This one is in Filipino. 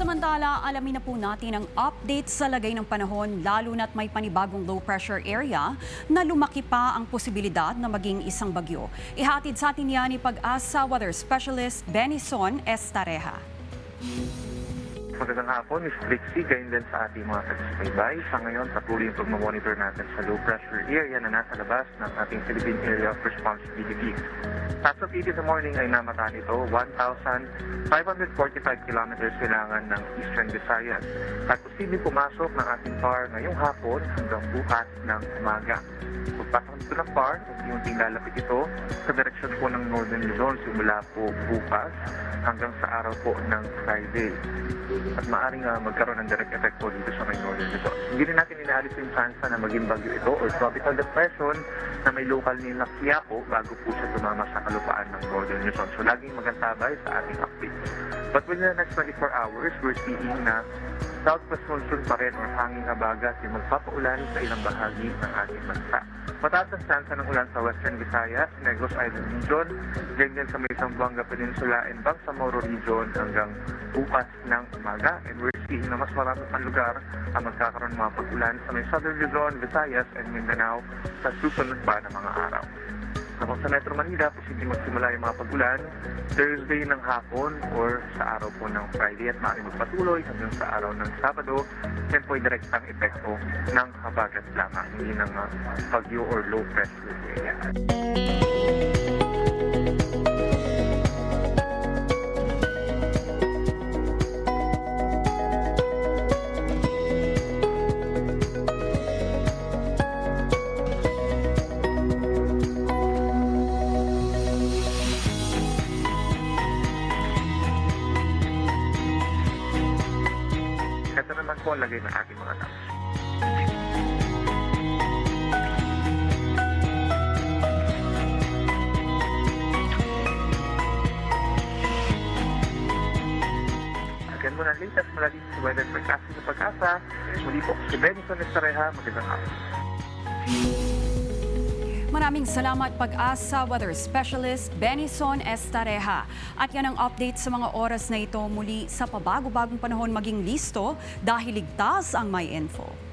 Samantala, alamin na po natin ang update sa lagay ng panahon lalo na't may panibagong low pressure area na lumaki pa ang posibilidad na maging isang bagyo. Ihatid sa atin yan ni Pag-asa Weather Specialist Benison Estareja. Magandang hapon, Ms. Trixie, gayon din sa ating mga taga-subaybay. Sa ngayon, patuloy yung pag-monitor natin sa low pressure area na nasa labas ng ating Philippine Area of Responsibility. As of 8 in the morning ay namataan ito 1,545 kilometers kailangan ng Eastern Visayas at posibleng pumasok ng ating PAR ngayong hapon hanggang bukas ng umaga. Pagpasok nito ng PAR, unti-unting lalapit ito sa direksyon po ng Northern Luzon simula po bukas hanggang sa araw po ng Friday. At maaaring magkaroon ng direct effect po dito sa may Northern Luzon. Hindi rin natin inaalis yung chance na maging bagyo ito or tropical depression na may local nila Quiapo bago po siya tumama sa kalupaan ng Northern Luzon. So laging magantabay sa ating updates. But within the next 24 hours, we're seeing na southwest monsoon pa rin or hanging habagat yung magpapaulan sa ilang bahagi ng ating bansa. Mataas ang chance ng ulan sa Western Visayas, Negros Island Region, ganyan sa may Zamboanga Peninsula and Bangsamoro Region hanggang bukas ng umaga. And we're seeing na mas marami pang lugar ang magkakaroon ng mga pag-ulan sa may Southern Luzon, Visayas and Mindanao sa susunod pa na mga araw. Kapag sa Metro Manila, posibleng magsimula yung mga pag-ulan Thursday ng hapon or sa araw po ng Friday at maaaring magpatuloy hanggang sa araw ng Sabado. Yan po ay direktang epekto ng habagat lamang, hindi ng bagyo or low pressure area. Ito naman po ang lagay ng ating mga tao. Again mo na latest malalim sa weather forecasting sa Pag-asa. Muli po, si Benison Estareja, magandang hapon. Maraming salamat Pag-asa Weather Specialist Benison Estareja. At yan ang update sa mga oras na ito muli sa pabago-bagong panahon maging listo dahil ligtas ang may info.